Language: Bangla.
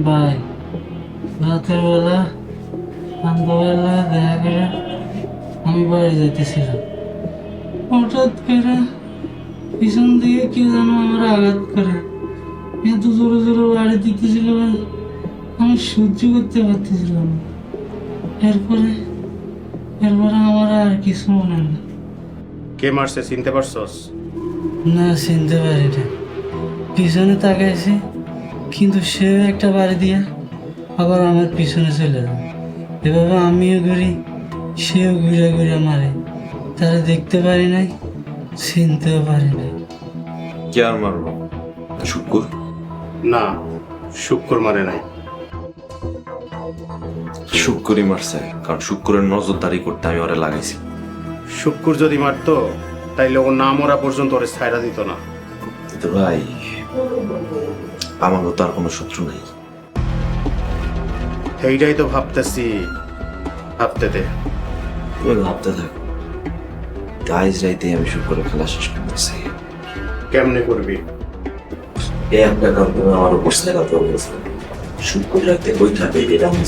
ভাই, রাতের বেলা সন্ধ্যাবেলা দেখা করে আমি বাড়ি যাইতেছিলাম, হঠাৎ করে পিছন দিকে কে যেন আমার আঘাত করে। এত জোরে জোরে বাড়ি দিতেছিল, আমি সহ্য করতে পারতেছিলাম না। এরপরে এরপরে আমার আর কিছু মনে না। কে মারছে চিনতে পারছস? না, চিনতে পারি না। পিছনে তাকাইছি, কিন্তু সেও একটা বাড়ি দিয়া আবার আমার পিছনে চলে যায়। এভাবে আমিও ঘুরি, সেও ঘুরে ঘুরে মারে। তারা দেখতে পারি নাই, চিনতেও পারি নাই। কে আর মারবো? শুক্র? না, শুক্র মারে নাই। শুক্রই মারছে, কারণ শুক্রের নজরদারি করতে আমি ওরে লাগাইছি। শুক্র যদি মারতো তাইলে ও না মরা পর্যন্ত ওরে ছাইড়া দিত না। কিন্তু ভাই, আমারও তো আর কোনো শত্রু নাই। এইটাই তো ভাবতেছি, ভাবতে দে। তুমি ভাবতে থাকো, আজ রাইতে আমি শুক্রের খেলা শেষ করতেছি। কেমনে করবি? এই একটা কারণে আমার উপর কথা বলতেছে, শুক্র রাতে বই থাকবে, এটা আমি